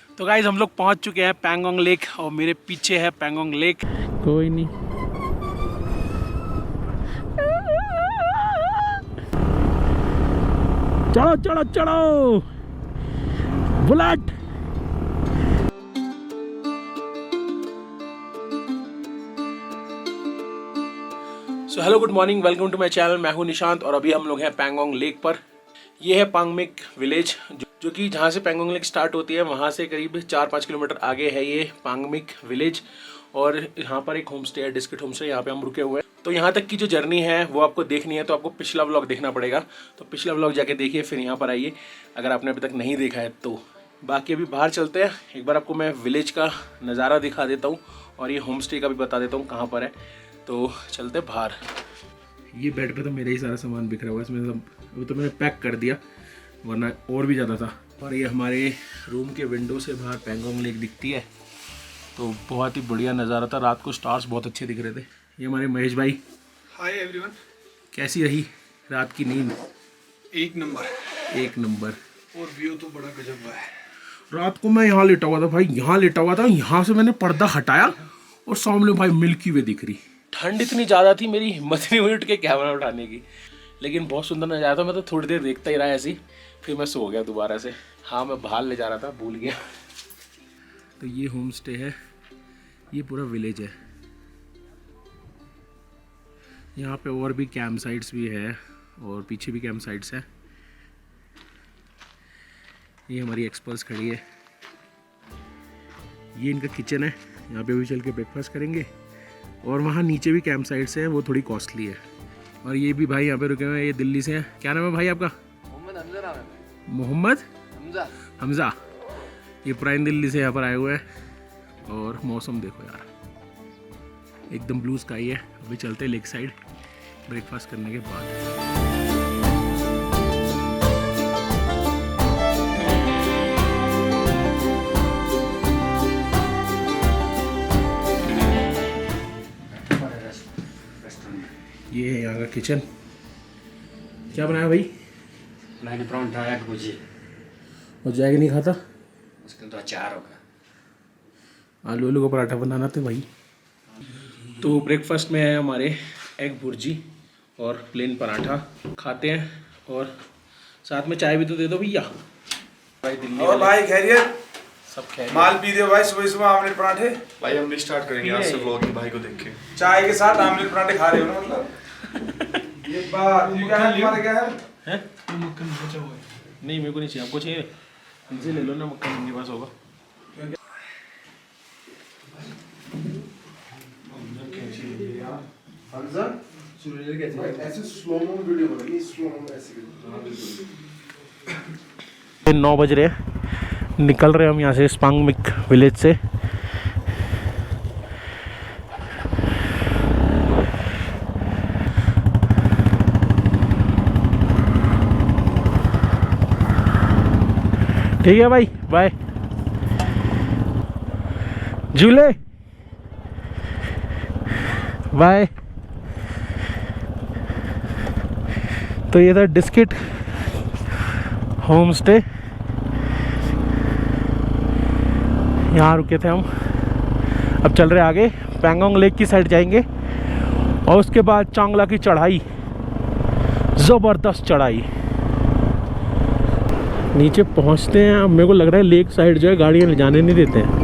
तो गाइज हम लोग पहुंच चुके हैं पैंगोंग लेक और मेरे पीछे है पैंगोंग लेक। कोई नहीं, चलो चलो चलो bullet. So hello good morning, welcome to my channel. मैं हूं निशांत और अभी हम लोग हैं पैंगोंग लेक पर। ये है पांगमिक विलेज, जो कि जहाँ से पैंगोंग लेक स्टार्ट होती है वहाँ से करीब 4-5 किलोमीटर आगे है ये पांगमिक विलेज। और यहाँ पर एक होम स्टे है, डिस्क्रिट होम स्टे, यहाँ पे हम रुके हुए हैं। तो यहाँ तक की जो जर्नी है वो आपको देखनी है तो आपको पिछला व्लॉग देखना पड़ेगा। तो पिछला व्लॉग जाके देखिए, फिर यहाँ पर आइए अगर आपने अभी तक नहीं देखा है तो। बाकी अभी बाहर चलते हैं, एक बार आपको मैं विलेज का नज़ारा दिखा देता हूँ और ये होम स्टे का भी बता देता हूँ कहाँ पर है। तो चलते बाहर। ये बेड पे तो मेरा ही सारा सामान बिखरा हुआ है, इसमें सब वो तो मैंने पैक कर दिया, वरना और भी ज़्यादा था। और ये हमारे रूम के विंडो से बाहर पैंगोंग लेक दिखती है, तो बहुत ही बढ़िया नज़ारा था। रात को स्टार्स बहुत अच्छे दिख रहे थे। ये हमारे महेश भाई। Hi everyone. कैसी रही रात की नींद? एक नंबर। और व्यू तो बड़ा गजब हुआ है। रात को मैं यहाँ लेटा हुआ था भाई, यहाँ लेटा हुआ था, यहाँ से मैंने पर्दा हटाया और सामने भाई मिल्की वे दिख रही। ठंड इतनी ज़्यादा थी, मेरी हिम्मत नहीं हुई उठ के कैमरा उठाने की, लेकिन बहुत सुंदर नज़ारा था। मैं तो थोड़ी देर देखता ही रहा ऐसे ही, फिर मैं सो गया दोबारा से। हाँ, मैं बाहर ले जा रहा था, भूल गया। तो ये होम स्टे है, ये पूरा विलेज है। यहाँ पे और भी कैंप साइट्स भी है और पीछे भी कैंप साइट्स है। ये हमारी एक्सपर्ट्स खड़ी है, ये इनका किचन है, यहाँ पे भी चल के ब्रेकफास्ट करेंगे। और वहाँ नीचे भी कैंप साइट्स है, वो थोड़ी कॉस्टली है। और ये भी भाई यहाँ पे रुके हुए हैं, ये दिल्ली से हैं। क्या नाम है भाई आपका? मोहम्मद हमजा नाम है। मोहम्मद हमजा। ये पुरानी दिल्ली से यहाँ पर आए हुए हैं। और मौसम देखो यार, एकदम ब्लू स्काई है। अभी चलते हैं लेक साइड ब्रेकफास्ट करने के बाद। ये है यहाँ का किचन। क्या बनाया भाई? मैंने परांठा आया भुजी और जाएगा नहीं खाता? उसके तो अचार होगा। आलू का पराठा बनाना था भाई। तो ब्रेकफास्ट में है हमारे एग भुर्जी और प्लेन पराठा खाते हैं, और साथ में चाय भी तो दे दो भैया। भाई दिल्ली और भाई खैरियत? सब खैरियत। माल पी रहे हो भाई सुबह सुबह आमलेट पराठे? भाई हम भी स्टार्ट करेंगे आज से व्लॉगिंग भाई को देख के। चाय के साथ आमलेट पराठे खा रहे हो ना? मतलब ये बात क्या है? तुम्हारा क्या है? हैं? मक्खन बचा हुआ है। नहीं, मेरे को नहीं चाहिए, आपको चाहिए? इनसे ले लो ना, मक्खन इनके पास होगा। ऐसे स्लो mo वीडियो बनाइए, स्लो mo ऐसे वीडियो। 9 बज रहे हैं, निकल रहे हैं हम यहाँ से पांगमिक विलेज से। ठीक है भाई, बाय। झूले बाय। तो ये था डिस्किट होम स्टे, यहाँ रुके थे हम। अब चल रहे आगे, पैंगोंग लेक की साइड जाएंगे और उसके बाद चांगला की चढ़ाई, ज़बरदस्त चढ़ाई। नीचे पहुँचते हैं। अब मेरे को लग रहा है लेक साइड जो है गाड़ियाँ ले जाने नहीं देते हैं।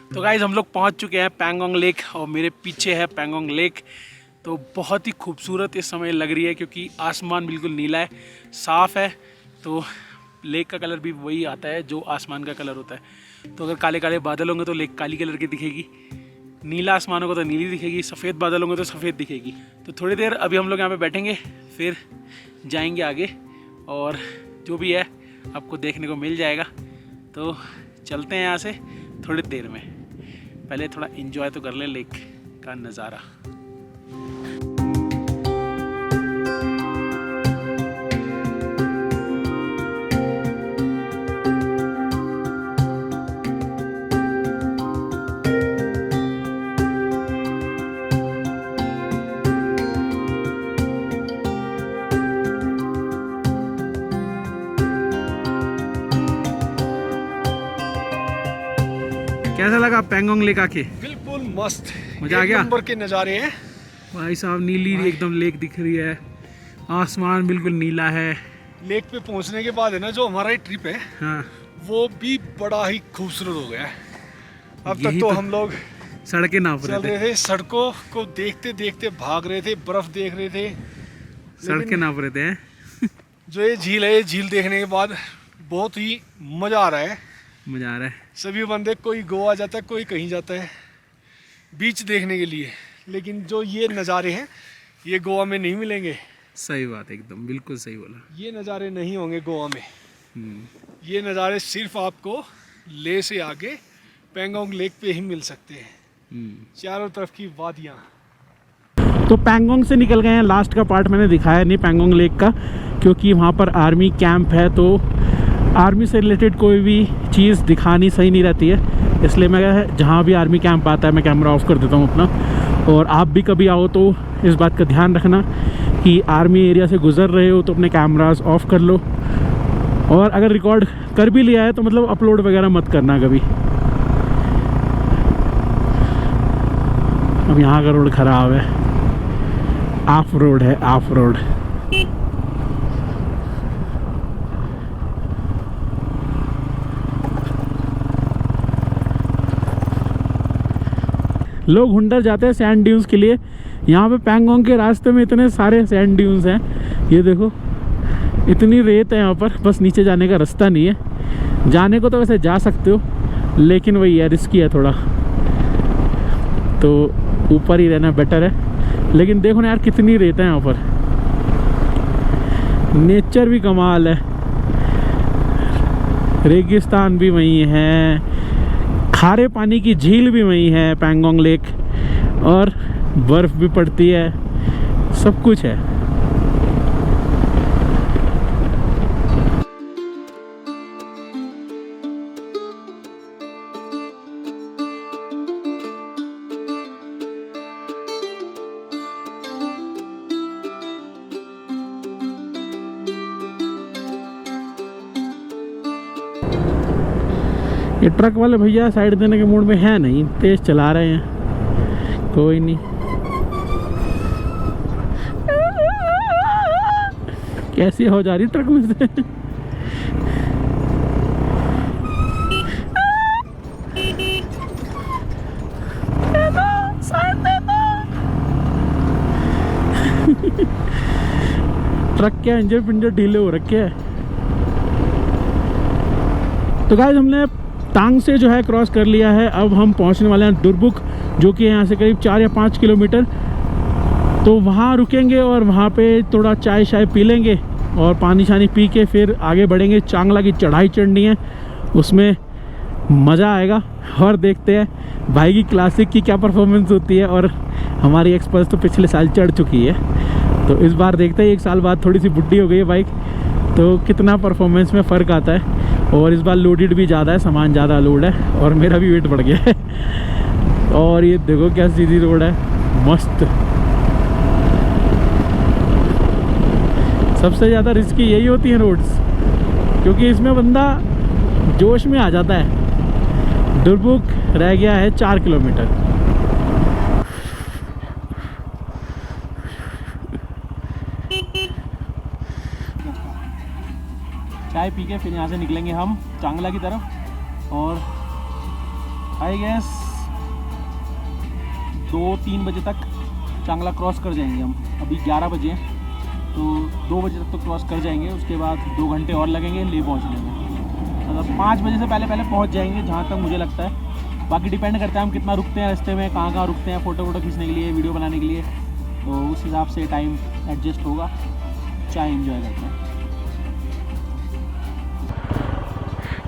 तो गाइज हम लोग पहुंच चुके हैं पैंगोंग लेक और मेरे पीछे है पैंगोंग लेक। तो बहुत ही खूबसूरत इस समय लग रही है क्योंकि आसमान बिल्कुल नीला है, साफ़ है। तो लेक का कलर भी वही आता है जो आसमान का कलर होता है। तो अगर काले काले बादल होंगे तो लेक काली कलर की दिखेगी, नीला आसमान होगा तो नीली दिखेगी, सफ़ेद बादल होंगे तो सफ़ेद दिखेगी। तो थोड़ी देर अभी हम लोग यहाँ पे बैठेंगे, फिर जाएंगे आगे और जो भी है आपको देखने को मिल जाएगा। तो चलते हैं यहाँ से थोड़ी देर में। पहले थोड़ा एंजॉय तो कर लें लेक का नज़ारा। कैसा लगा पैंगोंग लेक आके? बिल्कुल मस्त, मजा आ गया? नंबर के नज़ारे हैं भाई साहब, नीली एकदम लेक दिख रही है, आसमान बिल्कुल नीला है। लेक पे पहुंचने के बाद है ना, जो हमारा ट्रिप है हाँ, वो भी बड़ा ही खूबसूरत हो गया है। अब तक यही तो तो हम लोग सड़कें नाप चल रहे थे, रहे थे, सड़कों को देखते देखते भाग रहे थे, बर्फ देख रहे थे। सड़कें नाप रहे थे हैं? जो ये झील है, ये झील देखने के बाद बहुत ही मज़ा आ रहा है। मजा आ रहा है। सभी बंदे, कोई गोवा जाता है, कोई कहीं जाता है बीच देखने के लिए, लेकिन जो ये नज़ारे हैं ये गोवा में नहीं मिलेंगे। सही बात, एकदम बिल्कुल सही बोला। ये नज़ारे नहीं होंगे गोवा में। हम्म। ये नज़ारे सिर्फ आपको ले से आगे पैंगोंग लेक पे ही मिल सकते हैं। चारों तरफ की वादियाँ। तो पैंगोंग से निकल गए हैं। लास्ट का पार्ट मैंने दिखाया नहीं पैंगोंग लेक का, क्योंकि वहाँ पर आर्मी कैंप है, तो आर्मी से रिलेटेड कोई भी चीज़ दिखानी सही नहीं रहती है। इसलिए मैं जहाँ भी आर्मी कैंप आता है मैं कैमरा ऑफ कर देता हूँ अपना। और आप भी कभी आओ तो इस बात का ध्यान रखना कि आर्मी एरिया से गुज़र रहे हो तो अपने कैमरास ऑफ कर लो, और अगर रिकॉर्ड कर भी लिया है तो मतलब अपलोड वगैरह मत करना कभी। अब यहाँ का रोड ख़राब है, ऑफ रोड है, ऑफ रोड। लोग हुंडर जाते हैं सैंड ड्यून्स के लिए। यहाँ पे पैंगोंग के रास्ते में इतने सारे सैंड ड्यून्स हैं, ये देखो इतनी रेत है यहाँ पर, बस नीचे जाने का रास्ता नहीं है। जाने को तो वैसे जा सकते हो, लेकिन वही है, रिस्की है थोड़ा, तो ऊपर ही रहना बेटर है। लेकिन देखो ना यार, कितनी रेत है यहाँ पर, नेचर भी कमाल है। रेगिस्तान भी वहीं है, खारे पानी की झील भी वहीं है पैंगोंग लेक, और बर्फ़ भी पड़ती है, सब कुछ है। ये ट्रक वाले भैया साइड देने के मूड में है नहीं, तेज चला रहे हैं। कोई नहीं, कैसी हो जा रही ट्रक में से। ट्रक के इंजन पिंजर ढीले हो रखे हैं। तो गाइस, हमने तांग से जो है क्रॉस कर लिया है। अब हम पहुंचने वाले हैं दुरबुक, जो कि यहाँ से करीब 4 या 5 किलोमीटर। तो वहाँ रुकेंगे और वहाँ पे थोड़ा चाय शाय पी लेंगे और पानी शानी पी के फिर आगे बढ़ेंगे। चांगला की चढ़ाई चढ़नी है, उसमें मज़ा आएगा। और देखते हैं भाई की क्लासिक की क्या परफॉर्मेंस होती है। और हमारी एक्सप्रेस तो पिछले साल चढ़ चुकी है, तो इस बार देखते हैं, 1 साल बाद थोड़ी सी बुढ़ी हो गई है बाइक, तो कितना परफॉर्मेंस में फ़र्क आता है। और इस बार लोडेड भी ज़्यादा है, सामान ज़्यादा लोड है, और मेरा भी वेट बढ़ गया है। और ये देखो क्या सीधी रोड है, मस्त। सबसे ज़्यादा रिस्की यही होती हैं रोड्स, क्योंकि इसमें बंदा जोश में आ जाता है। दुरबुक रह गया है 4 किलोमीटर। चाय पी के फिर यहाँ से निकलेंगे हम चांगला की तरफ, और आई गेस 2-3 बजे तक चांगला क्रॉस कर जाएंगे हम। अभी 11 बजे हैं, तो 2 बजे तक तो क्रॉस कर जाएंगे। उसके बाद 2 घंटे और लगेंगे ले पहुँचने में, मतलब 5 बजे से पहले पहुँच जाएंगे जहाँ तक मुझे लगता है। बाकी डिपेंड करता है हम कितना रुकते हैं रास्ते में, कहाँ कहाँ रुकते हैं फ़ोटो वोटो खींचने के लिए, वीडियो बनाने के लिए, तो उस हिसाब से टाइम एडजस्ट होगा। चाय एंजॉय करते हैं।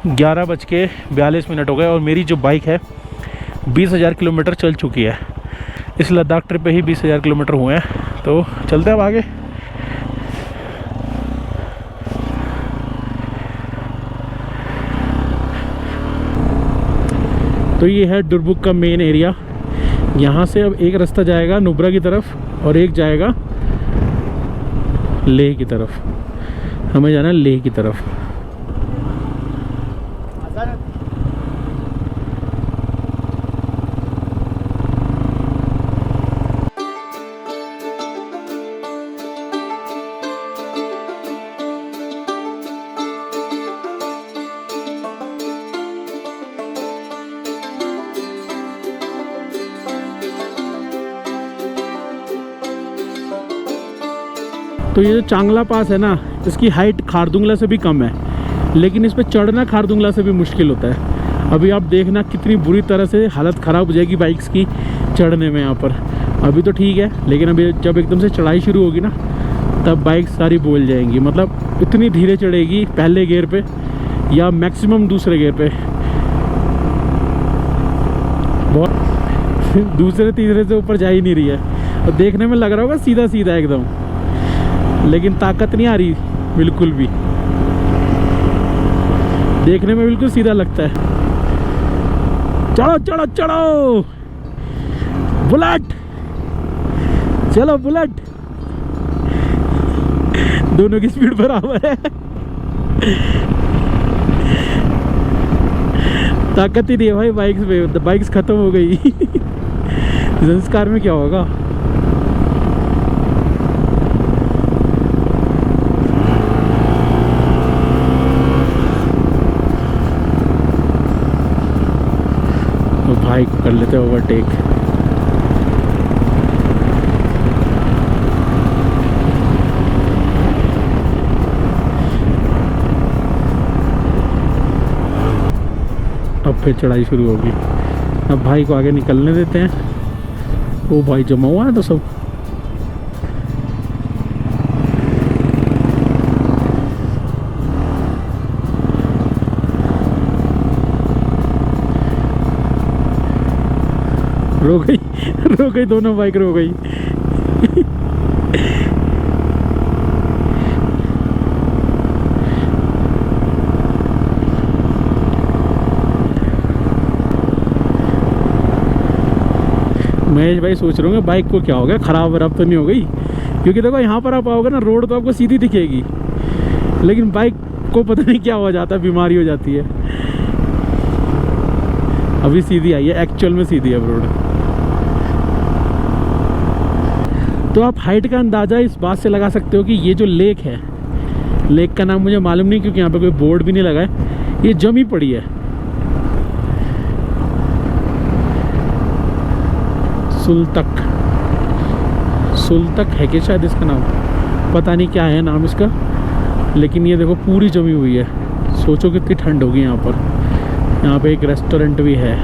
11:42 हो गए और मेरी जो बाइक है 20,000 किलोमीटर चल चुकी है। इस लद्दाख ट्रिप पे ही 20,000 किलोमीटर हुए हैं। तो चलते हैं अब आगे। तो ये है दुरबुक का मेन एरिया। यहाँ से अब एक रास्ता जाएगा नुब्रा की तरफ और एक जाएगा लेह की तरफ। हमें जाना है लेह की तरफ। तो ये जो चांगला पास है ना, इसकी हाइट खारदुंगला से भी कम है, लेकिन इस पर चढ़ना खारदुंगला से भी मुश्किल होता है। अभी आप देखना कितनी बुरी तरह से हालत ख़राब हो जाएगी बाइक्स की चढ़ने में यहाँ पर। अभी तो ठीक है, लेकिन अभी जब एकदम से चढ़ाई शुरू होगी ना, तब बाइक सारी बोल जाएंगी। मतलब इतनी धीरे चढ़ेगी पहले गियर पे या मैक्सिमम दूसरे गियर पे, बहुत दूसरे तीसरे से ऊपर जा ही नहीं रही है। और देखने में लग रहा होगा सीधा सीधा एकदम, लेकिन ताकत नहीं आ रही बिल्कुल भी। देखने में बिल्कुल सीधा लगता है। चढ़ो चढ़ो चढ़ो बुलेट, चलो बुलेट। दोनों की स्पीड बराबर है। ताकत ही नहीं है भाई बाइक्स में, बाइक्स खत्म हो गई। संस्कार में क्या होगा। तो भाई को कर लेते ओवरटेक। अब फिर चढ़ाई शुरू होगी। अब भाई को आगे निकलने देते हैं। वो भाई जमा हुआ है तो सब। रो गई दोनों बाइक रो गई। महेश भाई सोच रहे होंगे बाइक को क्या हो गया, खराब वराब तो नहीं हो गई। क्योंकि देखो यहाँ पर आप आओगे ना, रोड तो आपको सीधी दिखेगी, लेकिन बाइक को पता नहीं क्या हो जाता है, बीमारी हो जाती है। अभी सीधी आई है, एक्चुअल में सीधी है रोड। तो आप हाइट का अंदाज़ा इस बात से लगा सकते हो कि ये जो लेक है, लेक का नाम मुझे मालूम नहीं क्योंकि यहाँ पे कोई बोर्ड भी नहीं लगा है, ये जमी पड़ी है। सुलतक है कि शायद इसका नाम, पता नहीं क्या है नाम इसका, लेकिन ये देखो पूरी जमी हुई है। सोचो कितनी ठंड होगी यहाँ पर। यहाँ पे एक रेस्टोरेंट भी है।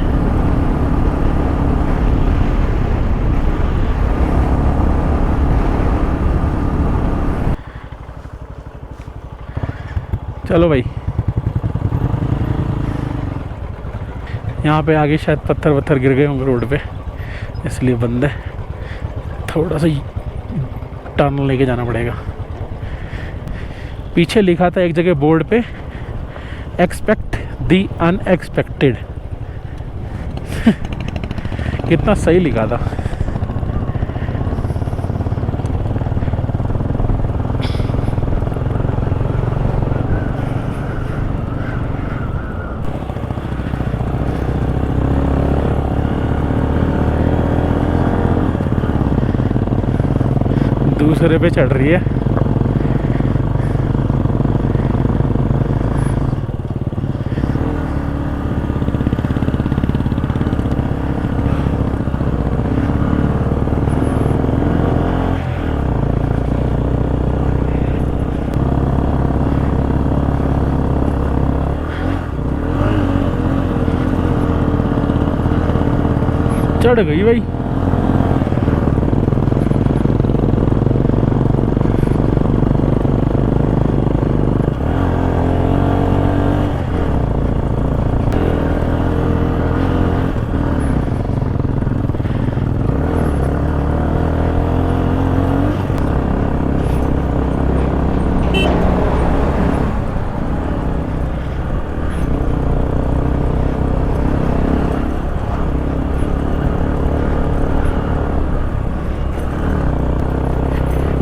चलो भाई, यहाँ पे आगे शायद पत्थर वत्थर गिर गए होंगे रोड पे, इसलिए बंद है। थोड़ा सा टर्न लेके जाना पड़ेगा। पीछे लिखा था एक जगह बोर्ड पे, एक्सपेक्ट द अनएक्सपेक्टेड। कितना सही लिखा था। दूसरे पे चढ़ रही है। चढ़ गई भाई।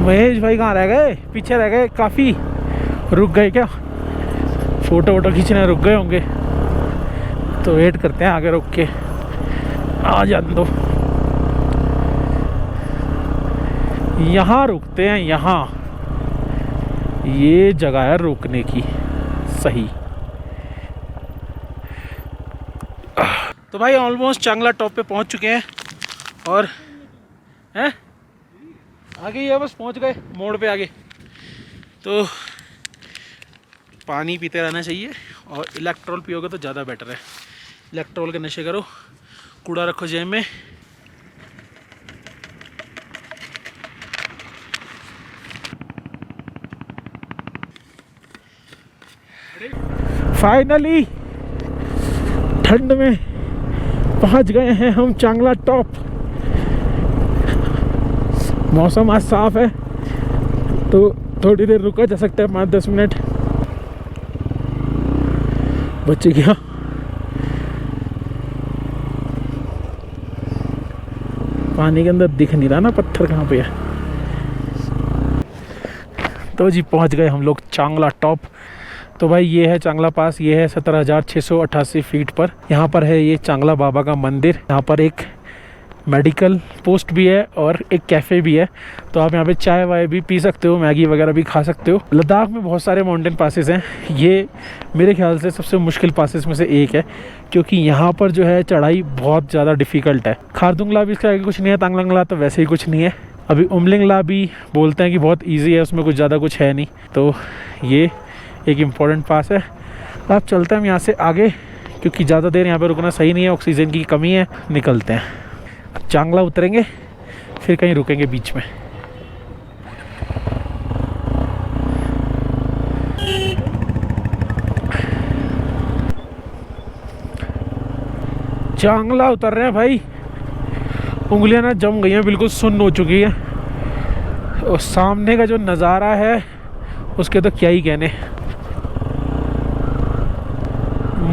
महेश भाई कहाँ रह गए, पीछे रह गए काफ़ी। रुक गए क्या, फ़ोटो वोटो खींचने रुक गए होंगे, तो वेट करते हैं आगे रुक के। आ जाने दो, यहाँ रुकते हैं। यहाँ ये जगह है रुकने की सही। तो भाई ऑलमोस्ट चांगला टॉप पे पहुंच चुके हैं और हैं आगे ही है, बस पहुंच गए मोड़ पे आगे। तो पानी पीते रहना चाहिए और इलेक्ट्रॉल पियोगे तो ज़्यादा बेटर है। इलेक्ट्रॉल के नशे करो, कूड़ा रखो जेब में। फाइनली ठंड में पहुंच गए हैं हम चांगला टॉप। मौसम आज साफ है तो थोड़ी देर रुका जा सकता है, 5-10 मिनट। बच गया। पानी के अंदर दिख नहीं रहा ना पत्थर कहाँ पे है। तो जी पहुंच गए हम लोग चांगला टॉप। तो भाई ये है चांगला पास, ये है 17,688 फीट पर। यहाँ पर है ये चांगला बाबा का मंदिर। यहाँ पर एक मेडिकल पोस्ट भी है और एक कैफ़े भी है, तो आप यहाँ पे चाय वाय भी पी सकते हो, मैगी वगैरह भी खा सकते हो। लद्दाख में बहुत सारे माउंटेन पासेस हैं, ये मेरे ख्याल से सबसे मुश्किल पासेस में से एक है, क्योंकि यहाँ पर जो है चढ़ाई बहुत ज़्यादा डिफ़िकल्ट है। खारदुंगला भी इसके आगे कुछ नहीं है, तांगलंगला तो वैसे ही कुछ नहीं है। अभी उमलिंगला भी बोलते हैं कि बहुत ईजी है, उसमें कुछ ज़्यादा कुछ है नहीं। तो ये एक इम्पॉर्टेंट पास है। अब चलते हैं हम यहाँ से आगे, क्योंकि ज़्यादा देर यहाँ पर रुकना सही नहीं है, ऑक्सीजन की कमी है। निकलते हैं, अब चांगला उतरेंगे फिर कहीं रुकेंगे बीच में। चांगला उतर रहे हैं भाई, उंगलियां ना जम गई हैं, बिल्कुल सुन्न हो चुकी है। और सामने का जो नज़ारा है उसके तो क्या ही कहने,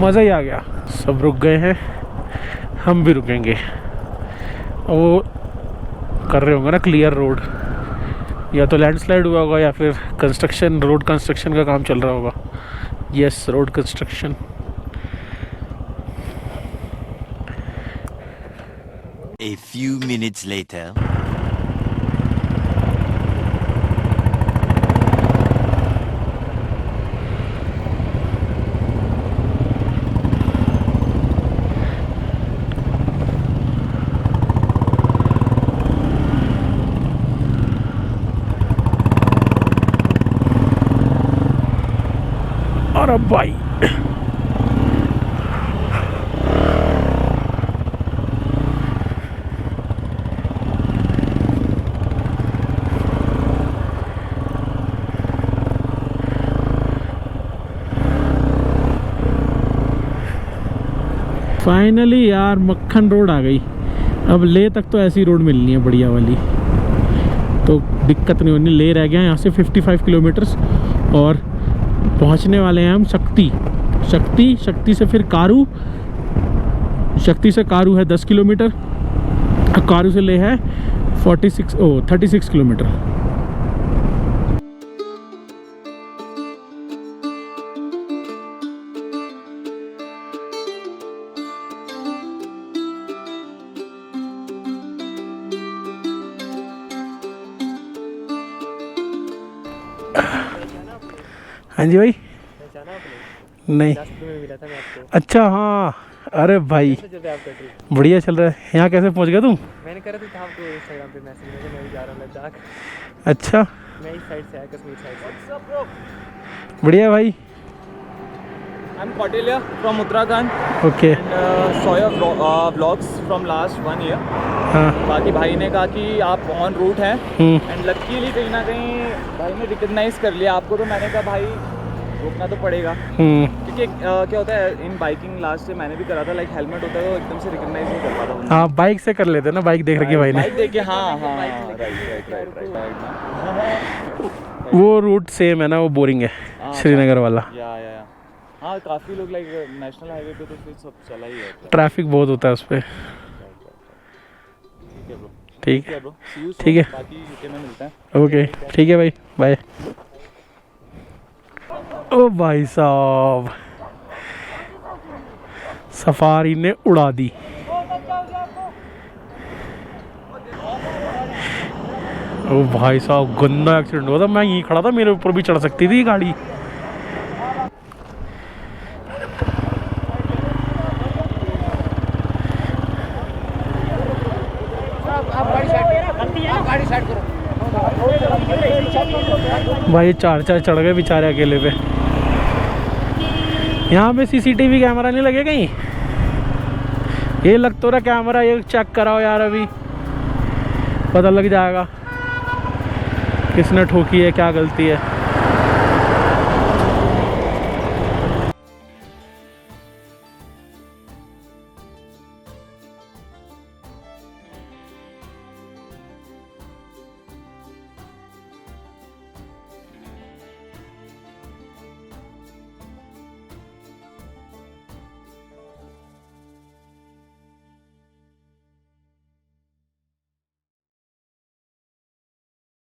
मज़ा ही आ गया। सब रुक गए हैं, हम भी रुकेंगे। वो कर रहे होंगे ना क्लियर रोड, या तो लैंडस्लाइड हुआ होगा या फिर कंस्ट्रक्शन, रोड कंस्ट्रक्शन का काम चल रहा होगा। Yes, road construction. A few minutes later. और अब भाई फाइनली यार मक्खन रोड आ गई। अब ले तक तो ऐसी रोड मिलनी है बढ़िया वाली, तो दिक्कत नहीं होनी। ले रह गया यहाँ से 55 किलोमीटर्स और पहुँचने वाले हैं हम शक्ति से फिर कारू। शक्ति से कारू है 10 किलोमीटर, कारू से ले है 36 किलोमीटर। हाँ जी भाई, नहीं अच्छा, हाँ अरे भाई बढ़िया चल रहा है। यहाँ कैसे पहुँच गया तुम? मैंने करा था आपको इंस्टाग्राम पे मैसेज में, मैं भी जा रहा हूँ लद्दाख। अच्छा, मैं इस साइड से आया, कश्मीर साइड से। बढ़िया भाई। I am Kautilya from Uttarakhand okay. And saw your vlogs from last 1 year। हाँ। बाकी भाई ने कहा कि आप ऑन रूट हैं एंड लकीली कहीं ना कहीं भाई ने रिकग्नाइज कर लिया आपको, तो मैंने कहा भाई रुकना तो पड़ेगा, क्योंकि क्या होता है इन बाइकिंग, लास्ट से मैंने भी करा था, लाइक हेलमेट होता है तो एकदम से रिकग्नाइज नहीं कर पाता हूँ। हाँ, बाइक से कर लेते ना, बाइक देख रखी है भाई ने। बाइक देख के, हाँ हाँ राइट। वो रूट सेम है ना, वो बोरिंग है श्रीनगर वाला। या हाँ, काफ़ी लोग लाइक नेशनल हाईवे पे तो फिर सब चला ही है, ट्रैफिक बहुत होता है उस पर। ठीक है ब्रो, ठीक है ब्रो, सी यू, ठीक है, बाकी यूके में मिलते हैं। ओके ठीक है भाई, बाय। ओ भाई साहब, सफारी ने उड़ा दी। ओ भाई साहब, गंदा एक्सीडेंट हुआ था। मैं यहीं खड़ा था, मेरे ऊपर भी चढ़ सकती थी गाड़ी। आप गाड़ी साइड करो। भाई 4 चढ़ गए बेचारे अकेले पे। यहाँ पे सीसीटीवी कैमरा नहीं लगे कहीं? ये लग तो रहा कैमरा, ये चेक कराओ यार, अभी पता लग जाएगा किसने ठोकी है, क्या गलती है।